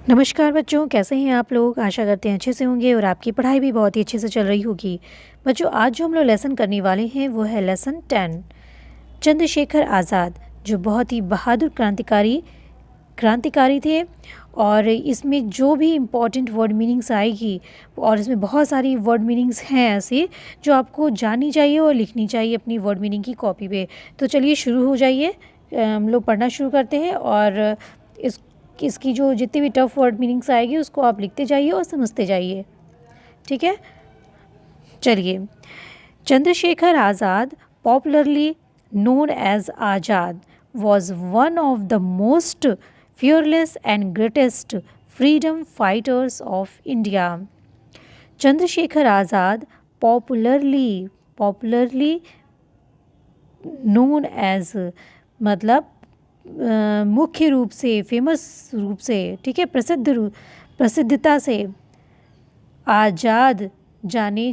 नमस्कार बच्चों, कैसे हैं आप लोग। आशा करते हैं अच्छे से होंगे और आपकी पढ़ाई भी बहुत ही अच्छे से चल रही होगी। बच्चों, आज जो हम लोग लेसन करने वाले हैं वो है लेसन 10 चंद्रशेखर आज़ाद, जो बहुत ही बहादुर क्रांतिकारी थे। और इसमें जो भी इम्पॉर्टेंट वर्ड मीनिंग्स आएगी, और इसमें बहुत सारी वर्ड मीनिंग्स हैं ऐसे जो आपको जाननी चाहिए और लिखनी चाहिए अपनी वर्ड मीनिंग की कॉपी पे। तो चलिए शुरू हो जाइए, हम लोग पढ़ना शुरू करते हैं। और इसकी जो जितनी भी टफ वर्ड मीनिंग्स आएगी उसको आप लिखते जाइए और समझते जाइए, ठीक है। चलिए, Chandrashekhar Azad, popularly known as Azad, was one of the most fearless and greatest freedom fighters of India. Chandrashekhar Azad popularly known as मतलब मुख्य रूप से, फेमस रूप से, ठीक है, प्रसिद्धता से आज़ाद जाने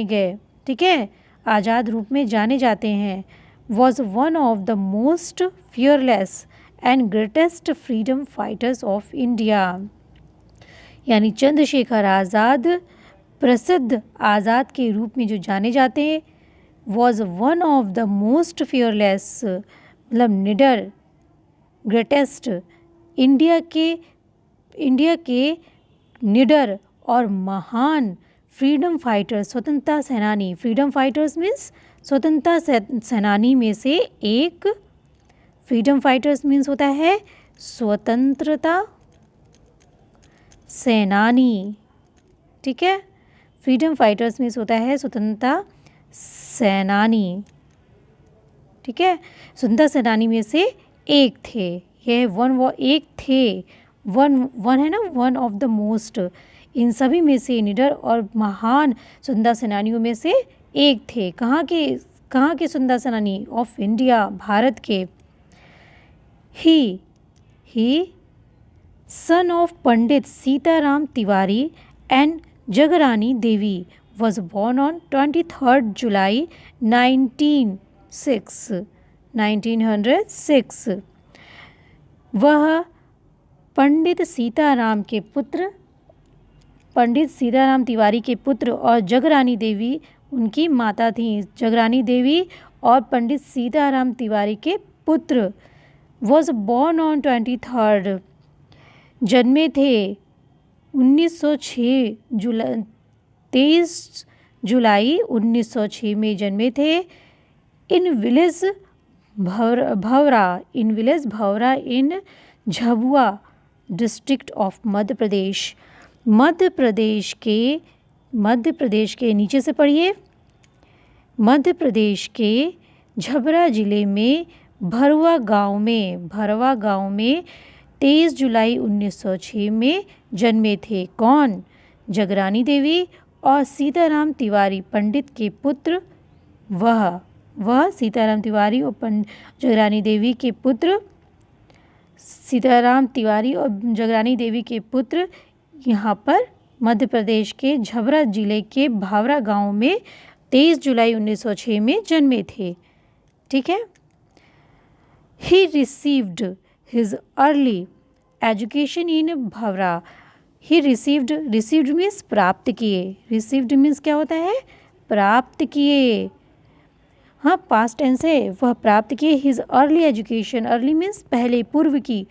गए, ठीक है, आज़ाद रूप में जाने जाते हैं। Was one of the most fearless and greatest freedom fighters of India. यानी चंद्रशेखर आज़ाद प्रसिद्ध आज़ाद के रूप में जो जाने जाते हैं, was one of the most fearless मतलब निडर, ग्रेटेस्ट, इंडिया के निडर और महान फ्रीडम फाइटर्स, स्वतंत्रता सेनानी। फ्रीडम फाइटर्स मीन्स स्वतंत्रता सेनानी में से एक। फ्रीडम फाइटर्स मीन्स होता है स्वतंत्रता सेनानी, ठीक है। फ्रीडम फाइटर्स मीन्स होता है स्वतंत्रता सेनानी, ठीक है। स्वतंत्रता सेनानी में से एक थे। यह एक थे, वन है ना, वन ऑफ द मोस्ट। इन सभी में से निडर और महान स्वतंत्रता सेनानियों में से एक थे। कहाँ के स्वतंत्रता सेनानी? ऑफ इंडिया, भारत के। He son of Pandit Sitaram Tiwari and Jagrani Devi was born on 23rd July 1906। वह पंडित सीताराम तिवारी के पुत्र और जगरानी देवी उनकी माता थीं। जगरानी देवी और पंडित सीताराम तिवारी के पुत्र। was born on 23rd, जन्मे थे 23 जुलाई 1906 में जन्मे थे। In village Bhawra in Jhabua district of Madhya Pradesh. Madhya Pradesh के नीचे से पढ़िए। मध्य प्रदेश के झबरा जिले में भरवा गांव में 23 जुलाई 1906 में जन्मे थे। कौन? जगरानी देवी और सीताराम तिवारी पंडित के पुत्र। वह सीताराम तिवारी और जगरानी देवी के पुत्र। सीताराम तिवारी और जगरानी देवी के पुत्र यहाँ पर मध्य प्रदेश के झबरा जिले के भावरा गांव में 23 जुलाई 1906 में जन्मे थे, ठीक है। He received his early education in Bhavra. He received means प्राप्त किए। Received means क्या होता है? प्राप्त किए। हाँ, पास्ट टेंस है। वह प्राप्त किए his early education। early means पहले, पूर्व की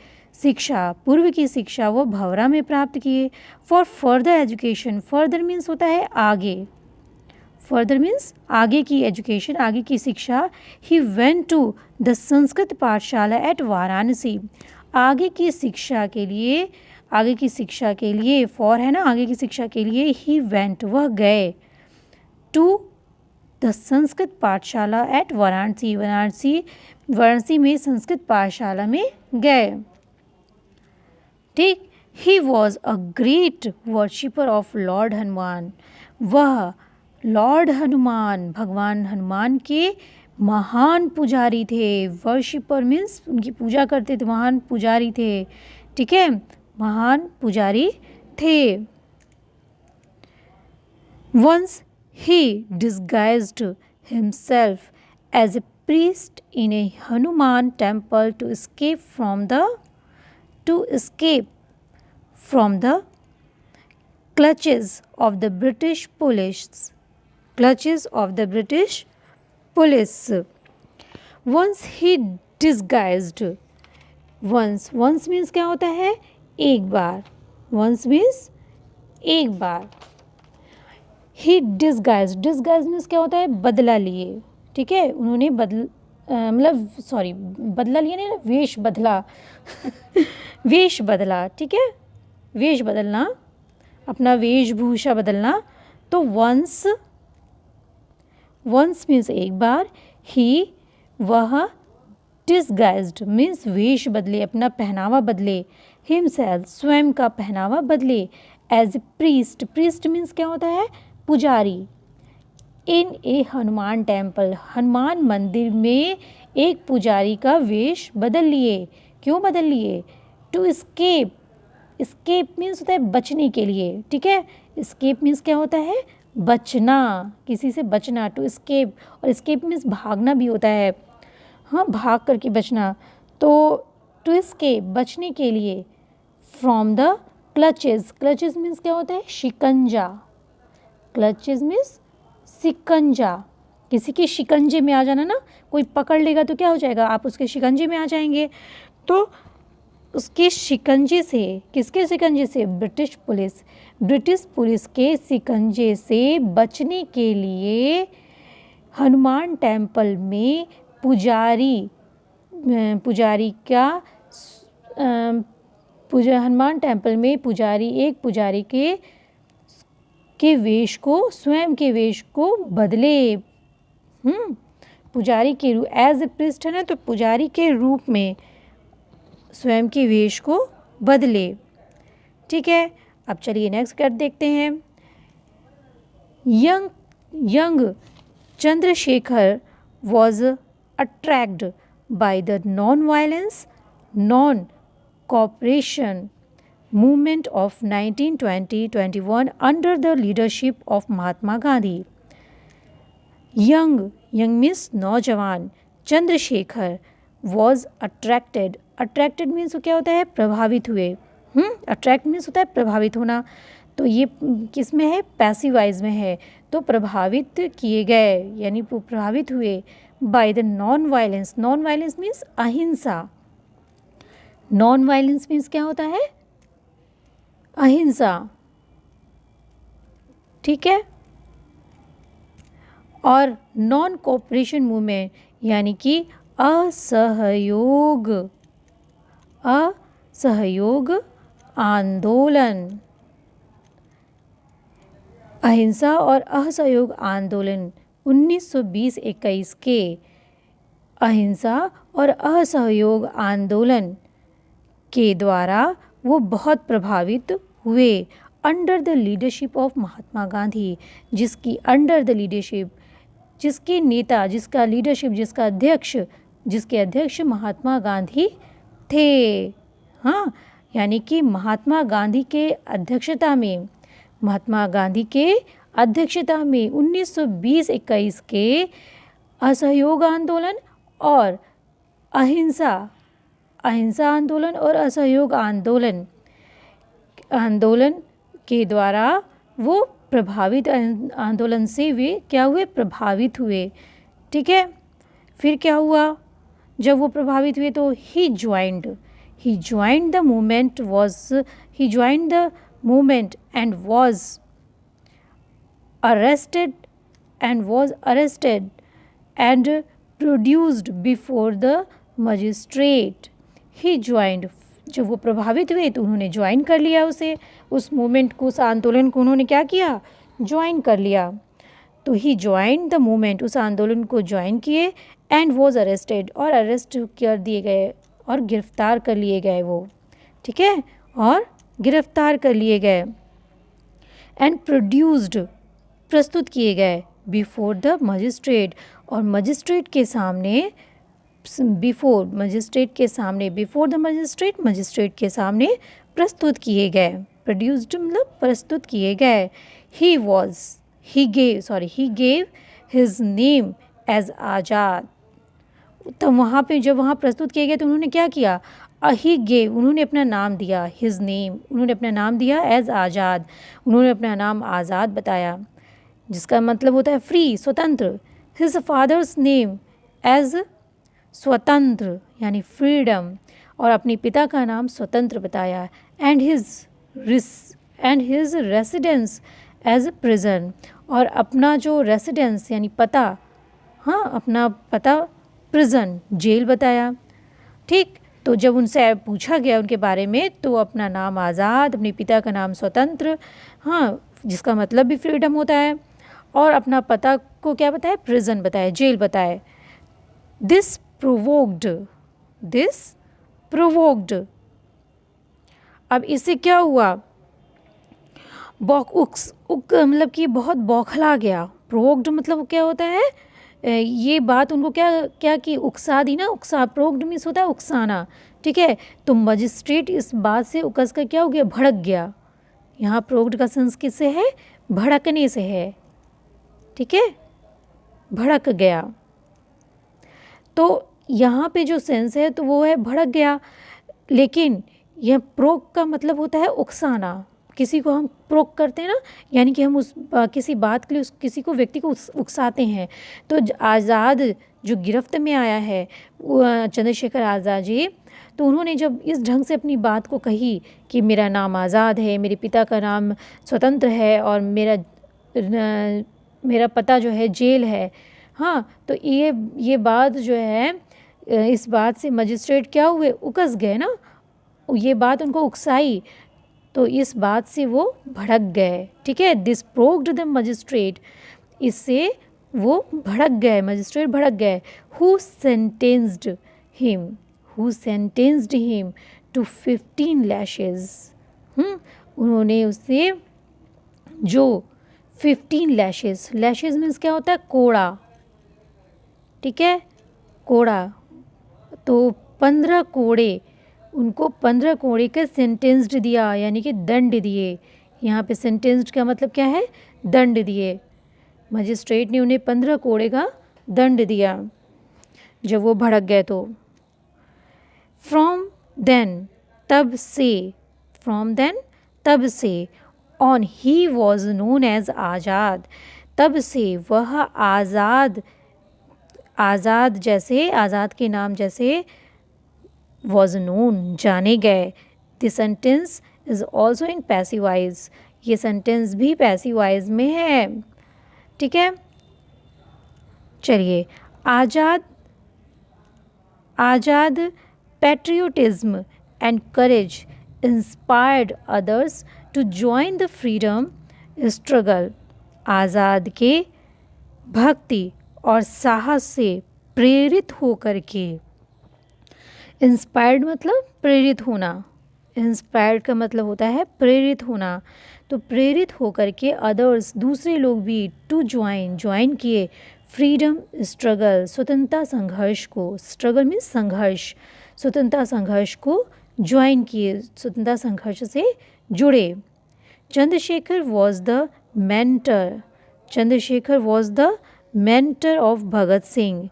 शिक्षा वो भवरा में प्राप्त किए। For further education, further means होता है आगे। फर्दर मीन्स आगे की एजुकेशन, आगे की शिक्षा। He went to the Sanskrit pathshala at Varanasi. आगे की शिक्षा के लिए फॉर है ना, आगे की शिक्षा के लिए ही वेंट वह गए to the Sanskrit pathshala at Varanasi. Varanasi में संस्कृत पाठशाला में गए, ठीक। He was a great worshipper of Lord Hanuman. वह लॉर्ड हनुमान, भगवान हनुमान के महान पुजारी थे। वर्शिपर मीन्स उनकी पूजा करते थे, महान पुजारी थे, ठीक है, महान पुजारी थे। Once he disguised himself as a priest in a Hanuman temple to escape from the to escape from the clutches of the British police. Clutches of the British police. Once he disguised. Once means क्या होता है? एक बार. Once means एक बार. He disguised. Disguised means क्या होता है? बदला लिए. ठीक है, उन्होंने बदला लिया नहीं, वेश बदला. वेश बदला. ठीक है, वेश बदलना, अपना वेशभूषा बदलना. तो वंस मीन्स एक बार. ही वह डिसगाइज्ड मीन्स वेश बदले, अपना पहनावा बदले. हिमसेल्फ स्वयं का पहनावा बदले. As a priest. Priest means क्या होता है? पुजारी. In a Hanuman temple. Hanuman मंदिर में एक पुजारी का वेश बदल लिए. क्यों बदल लिए? To escape. एस्केप मीन्स होता है बचने के लिए. ठीक है, एस्केप मीन्स क्या होता है? बचना, किसी से बचना. To escape. और एस्केप मीन्स भागना भी होता है. हाँ, भाग करके बचना. तो टू एस्केप बचने के लिए. From the clutches. Clutches means क्या होता है? शिकंजा. क्लचेस मीन्स शिकंजा. किसी के शिकंजे में आ जाना ना. कोई पकड़ लेगा तो क्या हो जाएगा? आप उसके शिकंजे में आ जाएंगे. तो उसके शिकंजे से. किसके शिकंजे से? British police. ब्रिटिश पुलिस के शिकंजे से बचने के लिए हनुमान टेम्पल में हनुमान टेम्पल में एक पुजारी के वेश को, स्वयं के वेश को बदले. पुजारी के रूप, एज ए प्रीस्ट है ना, तो पुजारी के रूप में स्वयं के वेश को बदले. ठीक है, अब चलिए नेक्स्ट कर देखते हैं. Young Chandrashekhar was attracted by the non-violence, non-cooperation movement of 1920-21 under the leadership of Mahatma Gandhi. Young means नौजवान. Chandrashekhar was attracted. attracted means क्या होता है? प्रभावित हुए. attract means होता है प्रभावित होना. तो ये किस में है? पैसिवाइज में है. तो प्रभावित किए गए, यानी प्रभावित हुए by the non violence. Non violence means अहिंसा. नॉन वायलेंस मीन्स क्या होता है? अहिंसा. ठीक है, और नॉन कोऑपरेशन मूवमेंट यानी कि असहयोग आंदोलन. अहिंसा और असहयोग आंदोलन 1920-21 के अहिंसा और असहयोग आंदोलन के द्वारा वो बहुत प्रभावित हुए. Under the leadership of Mahatma Gandhi. जिसकी अंडर द लीडरशिप, जिसके नेता, जिसका लीडरशिप, जिसके अध्यक्ष महात्मा गांधी थे. हाँ, यानी कि महात्मा गांधी के अध्यक्षता में 1920-21 के असहयोग आंदोलन और अहिंसा आंदोलन और असहयोग आंदोलन के द्वारा वो प्रभावित, आंदोलन से वे क्या हुए? प्रभावित हुए. ठीक है, फिर क्या हुआ? जब वो प्रभावित हुए तो he joined the movement and was arrested and produced before the magistrate. He joined. जब वो प्रभावित हुए तो उन्होंने ज्वाइन कर लिया उस मूवमेंट को, उस आंदोलन को उन्होंने क्या किया? ज्वाइन कर लिया. तो ही ज्वाइन द मूवमेंट, उस आंदोलन को ज्वाइन किए. एंड वॉज अरेस्टेड, और अरेस्ट कर दिए गए और गिरफ्तार कर लिए गए वो. ठीक है, और गिरफ्तार कर लिए गए. एंड प्रोड्यूस्ड, प्रस्तुत किए गए. बिफोर द मजिस्ट्रेट, और मजिस्ट्रेट के सामने, बिफोर द मजिस्ट्रेट के सामने प्रस्तुत किए गए. प्रोड्यूस्ड मतलब प्रस्तुत किए गए. He gave his name as Azad. तो वहाँ पे जब वहाँ प्रस्तुत किए गए तो उन्होंने क्या किया? ही गेव, उन्होंने अपना नाम दिया, हिज नेम, उन्होंने अपना नाम दिया एज आज़ाद, उन्होंने अपना नाम आज़ाद बताया, जिसका मतलब होता है फ्री, स्वतंत्र। हिज फादर्स नेम एज स्वतंत्र यानी फ्रीडम, और अपने पिता का नाम स्वतंत्र बताया। And his residence as prison, और अपना जो रेसिडेंस यानी पता, हाँ अपना पता प्रिजन जेल बताया। ठीक, तो जब उनसे पूछा गया उनके बारे में तो अपना नाम आज़ाद, अपने पिता का नाम स्वतंत्र, हाँ जिसका मतलब भी फ्रीडम होता है, और अपना पता को क्या बताया, प्रिजन बताया, जेल बताया। दिस प्रोवोक्ड, अब इससे क्या हुआ, मतलब कि बहुत बौखला गया। प्रोवोक्ड मतलब क्या होता है, ये बात उनको क्या कि उकसा दी ना, प्रोवोक्ड मीन्स होता है उकसाना, ठीक है। तो मजिस्ट्रेट इस बात से उकस कर क्या हो गया, भड़क गया। यहाँ प्रोवोक्ड का सेंस किससे है, भड़कने से है, ठीक है, भड़क गया। तो यहाँ पे जो सेंस है तो वो है भड़क गया, लेकिन यह प्रोक का मतलब होता है उकसाना। किसी को हम प्रोक करते हैं ना, यानी कि हम किसी बात के लिए किसी को, व्यक्ति को उकसाते हैं। तो आज़ाद जो गिरफ्त में आया है चंद्रशेखर आज़ाद जी, तो उन्होंने जब इस ढंग से अपनी बात को कही कि मेरा नाम आज़ाद है, मेरे पिता का नाम स्वतंत्र है, और मेरा पता जो है जेल है, हाँ, तो ये बात जो है, इस बात से मजिस्ट्रेट क्या हुए, उकस गए ना, ये बात उनको उकसाई, तो इस बात से वो भड़क गए, ठीक है। दिस प्रोक्ड द मजिस्ट्रेट, इससे वो भड़क गए, मजिस्ट्रेट भड़क गए। Who sentenced him to 15 lashes, उन्होंने उससे जो 15 लैशेज मीन्स क्या होता है, कोड़ा, ठीक है, कोड़ा, तो 15 कोड़े, उनको 15 कोड़े का सेंटेंस्ड दिया, यानी कि दंड दिए। यहाँ पे सेंटेंस्ड का मतलब क्या है, दंड दिए। मजिस्ट्रेट ने उन्हें 15 कोड़े का दंड दिया जब वो भड़क गए। तो फ्रॉम देन, तब से on he was known as Azad, तब से वह आज़ाद जैसे, आज़ाद के नाम जैसे, वॉज नोन जाने गए। This sentence is also in passive voice, ये सेंटेंस भी पैसिव वॉइस में है, ठीक है। चलिए, Azad patriotism and courage inspired others to join the freedom struggle, Azad के भक्ति और साहस से प्रेरित होकर के, इंस्पायर्ड मतलब प्रेरित होना, इंस्पायर्ड का मतलब होता है प्रेरित होना, तो प्रेरित होकर के अदर्स दूसरे लोग भी टू ज्वाइन किए फ्रीडम स्ट्रगल, स्वतंत्रता संघर्ष को, स्ट्रगल मीन्स संघर्ष, स्वतंत्रता संघर्ष को ज्वाइन किए, स्वतंत्रता संघर्ष से जुड़े। Chandrashekhar was the mentor of Bhagat Singh,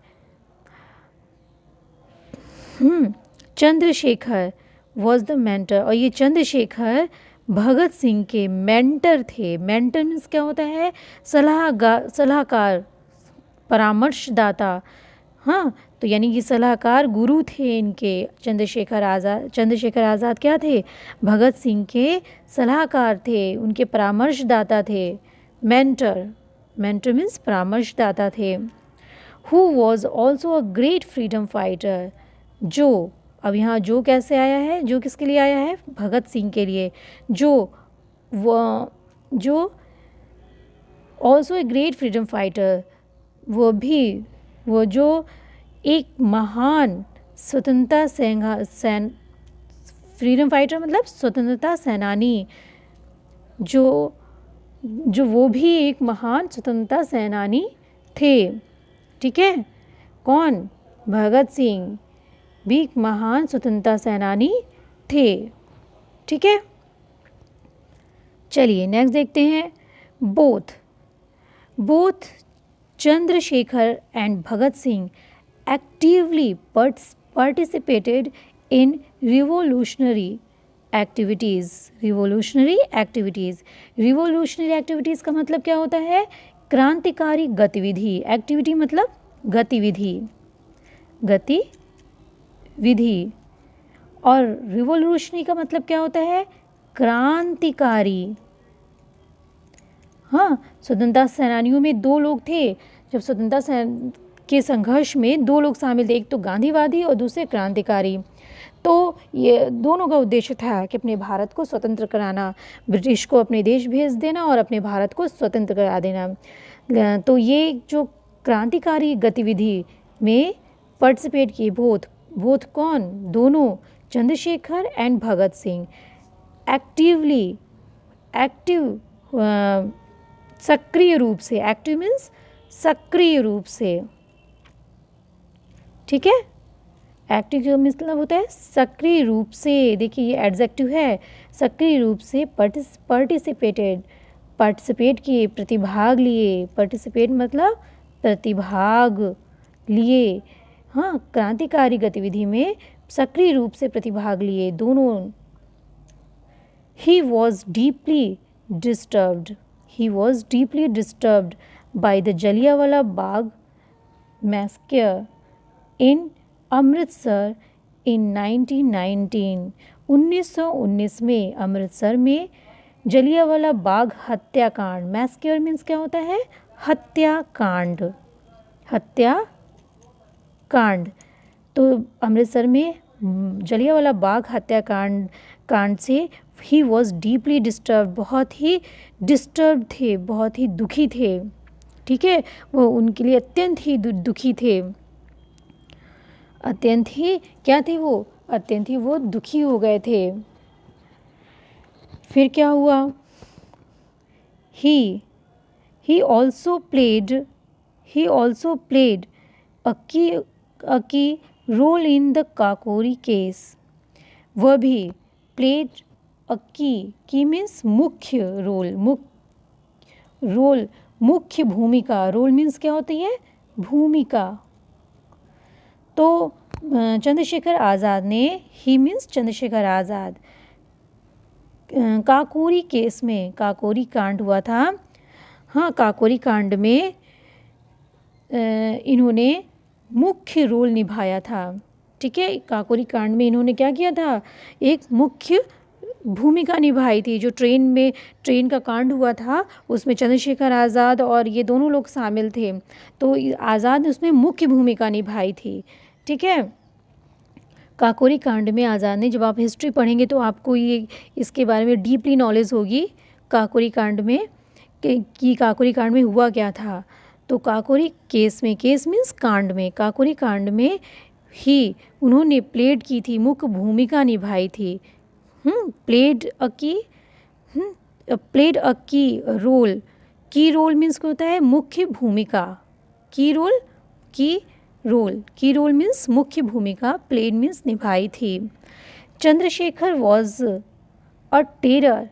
Chandrashekhar was the mentor, और ये चंद्रशेखर भगत सिंह के मेंटर थे। मेंटर मीन्स क्या होता है, सलाहकार, परामर्शदाता, हाँ, तो यानी कि सलाहकार गुरु थे इनके। चंद्रशेखर आज़ाद क्या थे, भगत सिंह के सलाहकार थे, उनके परामर्शदाता थे। मेंटर मीन्स परामर्शदाता थे। Who was also a great freedom fighter, जो, अब यहाँ जो कैसे आया है, जो किसके लिए आया है, भगत सिंह के लिए, जो also a great freedom fighter, वो जो एक महान फ्रीडम फाइटर मतलब स्वतंत्रता सेनानी, जो वो भी एक महान स्वतंत्रता सेनानी थे, ठीक है। कौन, भगत सिंह भी एक महान स्वतंत्रता सेनानी थे, ठीक है। चलिए नेक्स्ट देखते हैं। Both Chandrashekhar and Bhagat Singh actively participated in revolutionary activities. Revolutionary activities, revolutionary activities का मतलब क्या होता है? क्रांतिकारी गतिविधि। एक्टिविटी मतलब गतिविधि, गतिविधि। और रिवोल्यूशनरी का मतलब क्या होता है? क्रांतिकारी। हाँ, स्वतंत्रता सेनानियों में दो लोग थे। जब स्वतंत्रता के संघर्ष में दो लोग शामिल थे, एक तो गांधीवादी और दूसरे क्रांतिकारी। तो ये दोनों का उद्देश्य था कि अपने भारत को स्वतंत्र कराना, ब्रिटिश को अपने देश भेज देना और अपने भारत को स्वतंत्र करा देना। तो ये जो क्रांतिकारी गतिविधि में पार्टिसिपेट किए बोथ कौन? दोनों, चंद्रशेखर एंड भगत सिंह। एक्टिव सक्रिय रूप से, एक्टिव मीन्स सक्रिय रूप से, ठीक है। एक्टिव का मतलब होता है सक्रिय रूप से। देखिए ये एडजेक्टिव है, सक्रिय रूप से पार्टिसिपेट किए, प्रतिभाग लिए। पार्टिसिपेट मतलब प्रतिभाग लिए। हाँ, क्रांतिकारी गतिविधि में सक्रिय रूप से प्रतिभाग लिए दोनों। He was deeply disturbed by the Jallianwala Bagh massacre in Amritsar in 1919। 1919 में अमृतसर में जलियांवाला बाग हत्याकांड। मैस्क्योर मीन्स क्या होता है? हत्याकांड, हत्याकांड। तो अमृतसर में जलियांवाला बाग हत्याकांड से ही वॉज डीपली डिस्टर्ब, बहुत ही डिस्टर्ब थे, बहुत ही दुखी थे, ठीक है। वो उनके लिए अत्यंत ही दुखी थे, अत्यंत ही क्या थे वो? अत्यंत ही वो दुखी हो गए थे। फिर क्या हुआ? he also played a key role in the Kakori case. वह भी played a key means मुख्य रोल, मुख्य भूमिका। रोल मीन्स क्या होती है? भूमिका। तो चंद्रशेखर आज़ाद ने, ही मीन्स चंद्रशेखर आज़ाद, काकोरी केस में, काकोरी कांड हुआ था। हाँ, काकोरी कांड में इन्होंने मुख्य रोल निभाया था, ठीक है। काकोरी कांड में इन्होंने क्या किया था? एक मुख्य भूमिका निभाई थी। जो ट्रेन का कांड हुआ था उसमें चंद्रशेखर आज़ाद और ये दोनों लोग शामिल थे। तो आज़ाद ने उसमें मुख्य भूमिका निभाई थी, ठीक है। काकोरी कांड में आज़ाद ने, जब आप हिस्ट्री पढ़ेंगे तो आपको ये इसके बारे में डीपली नॉलेज होगी काकोरी कांड में कि काकोरी कांड में हुआ क्या था। तो काकोरी केस में, केस मीन्स कांड में, काकोरी कांड में ही उन्होंने प्लेड की थी, मुख्य भूमिका निभाई थी। प्लेड अ की रोल। की रोल मीन्स क्या होता है? मुख्य भूमिका। की रोल मीन्स मुख्य भूमिका, प्लेड मीन्स निभाई थी। Chandrashekhar was a terror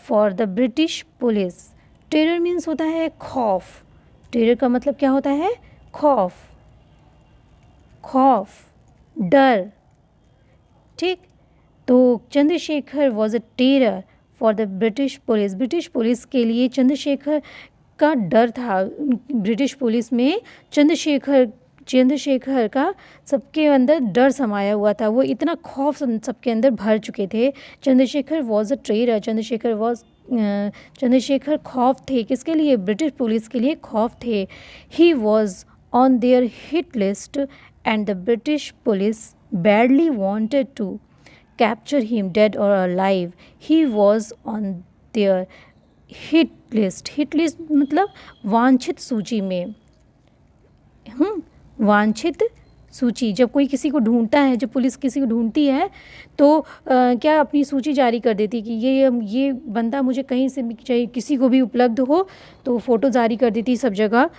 for the British police. Terror means होता है खौफ। टेरर का मतलब क्या होता है? खौफ, डर, ठीक। तो Chandrashekhar was a terror for the British police. British police के लिए चंद्रशेखर का डर था। ब्रिटिश पुलिस में चंद्रशेखर का सबके अंदर डर समाया हुआ था। वो इतना खौफ सबके अंदर भर चुके थे। Chandrashekhar was a terror. Chandrashekhar खौफ थे। किसके लिए? ब्रिटिश पुलिस के लिए खौफ थे। He was on their hit list and the British police badly wanted to capture him dead or alive. He was on their hit list. Hit list मतलब वांछित सूची में। वांछित सूची, जब कोई किसी को ढूंढता है, जब पुलिस किसी को ढूंढती है तो क्या अपनी सूची जारी कर देती कि ये बंदा मुझे कहीं से भी चाहिए, किसी को भी उपलब्ध हो तो फ़ोटो जारी कर देती सब जगह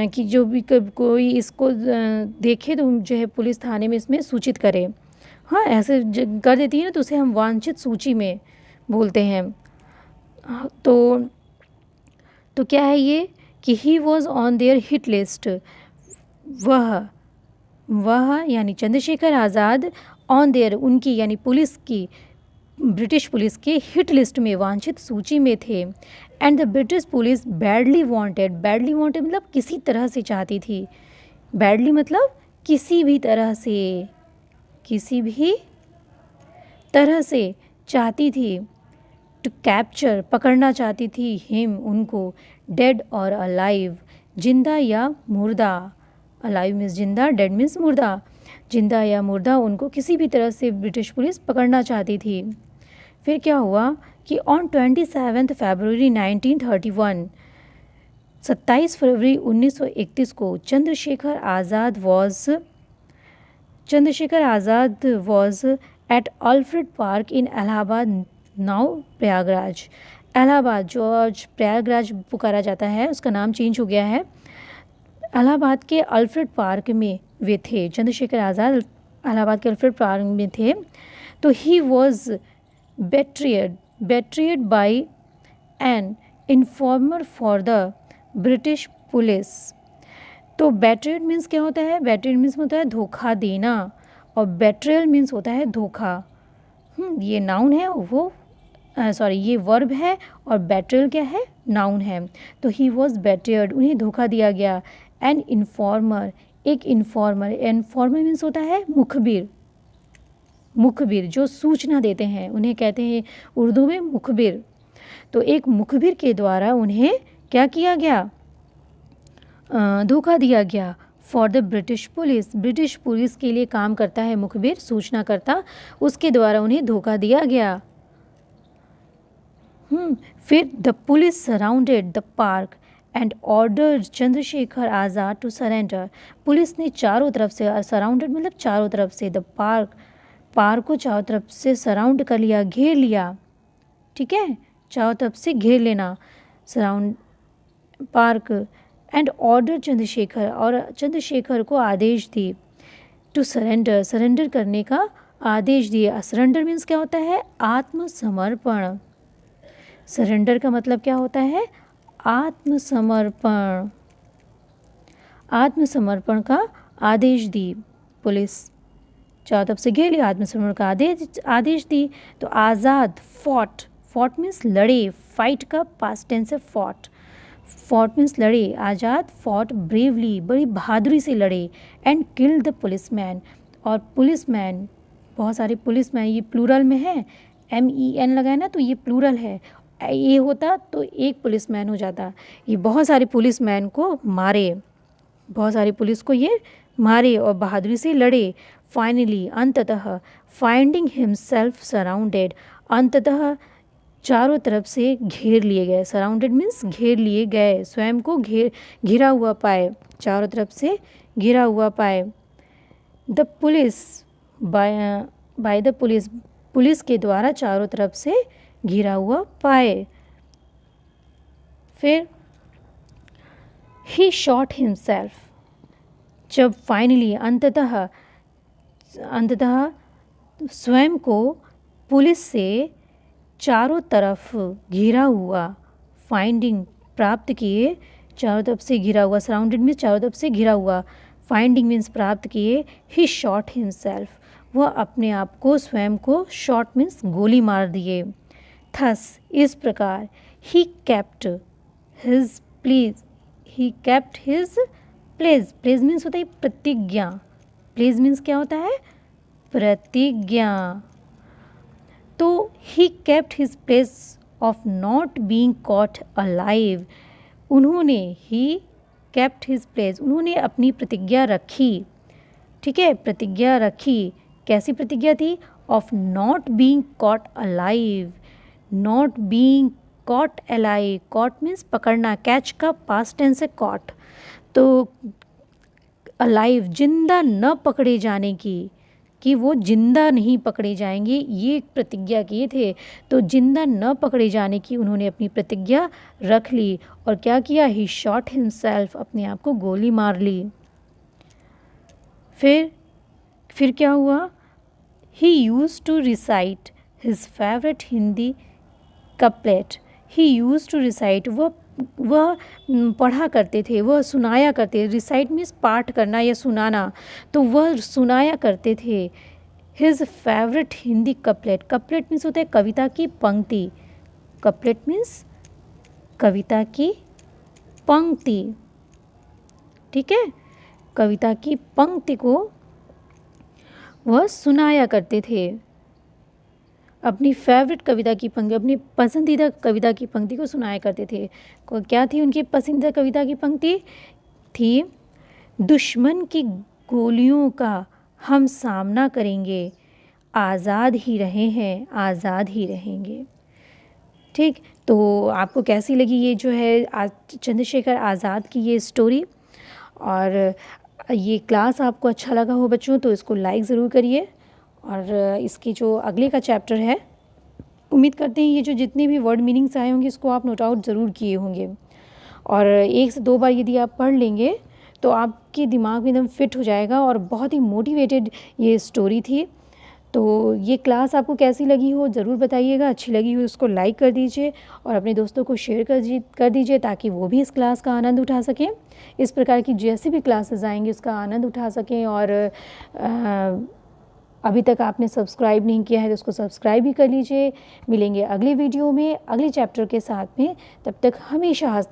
कि जो भी कोई इसको देखे तो जो है पुलिस थाने में इसमें सूचित करे। हाँ, ऐसे कर देती है ना, तो उसे हम वांछित सूची में बोलते हैं। तो क्या है ये कि ही was on their hit list. वह यानी चंद्रशेखर आज़ाद ऑन देयर, उनकी यानी पुलिस की, ब्रिटिश पुलिस के हिट लिस्ट में, वांछित सूची में थे। And the British police badly wanted मतलब किसी तरह से चाहती थी, बैडली मतलब किसी भी तरह से चाहती थी, टू कैप्चर पकड़ना चाहती थी, हिम उनको, डेड और अलाइव जिंदा या मुर्दा, अलाइव मीन्स जिंदा, डेड मीन्स मुर्दा, जिंदा या मुर्दा उनको किसी भी तरह से ब्रिटिश पुलिस पकड़ना चाहती थी। फिर क्या हुआ कि ऑन 27 फरवरी 1931, 27 फरवरी 1931 को Chandrashekhar Azad was at Alfred Park in Allahabad, now Prayagraj. Allahabad जो आज प्रयागराज पुकारा जाता है उसका नाम चेंज हो गया है। इलाहाबाद के अल्फ्रेड पार्क में वे थे, चंद्रशेखर आज़ाद इलाहाबाद के अल्फ्रेड पार्क में थे। तो he was betrayed by an informer for the British police। तो betrayed मीन्स क्या होता है? betrayed मीन्स होता है धोखा देना, और betrayal मीन्स होता है धोखा। ये नाउन है, वो ये वर्ब है, और betrayal क्या है? नाउन है। तो ही वॉज betrayed, उन्हें धोखा दिया गया। एन इन्फॉर्मर, एक इन्फॉर्मर मीन्स होता है मुखबिर जो सूचना देते हैं, उन्हें कहते हैं उर्दू में मुखबिर। तो एक मुखबिर के द्वारा उन्हें क्या किया गया? धोखा दिया गया। फॉर द ब्रिटिश पुलिस के लिए काम करता है मुखबिर, सूचनाकर्ता, उसके द्वारा उन्हें धोखा दिया गया। फिर the police surrounded the park and order Chandrashekhar Azad to surrender. Police ने चारों तरफ से, सराउंडेड मतलब चारों तरफ से, द पार्क को चारों तरफ से सराउंड कर लिया, घेर लिया, ठीक है, चारों तरफ से घेर लेना, surround park. And order Chandrashekhar, और चंद्रशेखर को आदेश दी, टू सरेंडर करने का आदेश दिया। सरेंडर मीन्स क्या होता है? आत्मसमर्पण। सरेंडर का मतलब क्या होता है? आत्मसमर्पण का आदेश दी। पुलिस चारों तरफ से घेर लिया, आत्मसमर्पण का आदेश दी। तो आज़ाद फॉट मीन्स लड़े, फाइट का पास्ट टेंस है फॉट मीन्स लड़े। आज़ाद फॉट ब्रेवली, बड़ी बहादुरी से लड़े। एंड किल द पुलिसमैन, और पुलिसमैन, बहुत सारे पुलिसमैन, ये प्लूरल में है, MEN लगाए ना, तो ये प्लूरल है, ये होता तो एक पुलिसमैन हो जाता। ये बहुत सारे पुलिसमैन को मारे, बहुत सारी पुलिस को ये मारे और बहादुरी से लड़े। फाइनली, अंततः, फाइंडिंग हिमसेल्फ सराउंडेड, अंततः चारों तरफ से घेर लिए गए। सराउंडेड मीन्स घेर लिए गए, स्वयं को घिरा हुआ पाए, चारों तरफ से घिरा हुआ पाए। The police by the police के द्वारा चारों तरफ से घिरा हुआ पाए। फिर ही शॉट हिमसेल्फ, जब फाइनली अंततः स्वयं को पुलिस से चारों तरफ घिरा हुआ, फाइंडिंग प्राप्त किए, चारों तरफ से घिरा हुआ, सराउंडेड मीन्स चारों तरफ से घिरा हुआ, फाइंडिंग मीन्स प्राप्त किए। ही शॉट हिमसेल्फ, वह अपने आप को, स्वयं को, शॉट मीन्स गोली मार दिए। थस, इस प्रकार, he kept his pledge means होता है प्रतिज्ञा, प्लेज मीन्स क्या होता है? प्रतिज्ञा। तो he kept his pledge of not being caught alive, उन्होंने ही केप्ट हिज प्लेज, उन्होंने अपनी प्रतिज्ञा रखी, ठीक है, प्रतिज्ञा रखी। कैसी प्रतिज्ञा थी? Of not being caught alive, not being caught alive, caught means पकड़ना, कैच का पास्ट टेंस है कॉट, तो अलाइव जिंदा न पकड़े जाने की, कि वो जिंदा नहीं पकड़े जाएंगे, ये प्रतिज्ञा किए थे। तो जिंदा न पकड़े जाने की उन्होंने अपनी प्रतिज्ञा रख ली, और क्या किया? ही शॉट हिमसेल्फ, अपने आप को गोली मार ली। फिर क्या हुआ? He used to recite his favourite Hindi couplet, he used to recite, वह पढ़ा करते थे, वह सुनाया करते, रिसाइट मीन्स पाठ करना या सुनाना, तो वह सुनाया करते थे his favourite Hindi couplet. Couplet means होता है कविता की पंक्ति। कपलेट मीन्स कविता की पंक्ति, ठीक है। कविता की पंक्ति को वह सुनाया करते थे। अपनी फेवरेट कविता की पंक्ति, अपनी पसंदीदा कविता की पंक्ति को सुनाया करते थे। क्या थी उनकी पसंदीदा कविता की पंक्ति? थी दुश्मन की गोलियों का हम सामना करेंगे, आज़ाद ही रहे हैं, आज़ाद ही रहेंगे। ठीक, तो आपको कैसी लगी ये जो है चंद्रशेखर आज़ाद की ये स्टोरी? और ये क्लास आपको अच्छा लगा हो बच्चों तो इसको लाइक ज़रूर करिए। और इसकी जो अगले का चैप्टर है, उम्मीद करते हैं ये जो जितने भी वर्ड मीनिंग्स आए होंगे इसको आप नोट आउट ज़रूर किए होंगे। और 1 से 2 बार यदि आप पढ़ लेंगे तो आपके दिमाग में एकदम फिट हो जाएगा। और बहुत ही मोटिवेटेड ये स्टोरी थी। तो ये क्लास आपको कैसी लगी हो ज़रूर बताइएगा। अच्छी लगी हो उसको लाइक कर दीजिए और अपने दोस्तों को शेयर कर दीजिए ताकि वो भी इस क्लास का आनंद उठा सकें। इस प्रकार की जैसी भी क्लासेस आएंगी उसका आनंद उठा सकें। और अभी तक आपने सब्सक्राइब नहीं किया है तो उसको सब्सक्राइब भी कर लीजिए। मिलेंगे अगले वीडियो में अगले चैप्टर के साथ में। तब तक हमेशा हंसते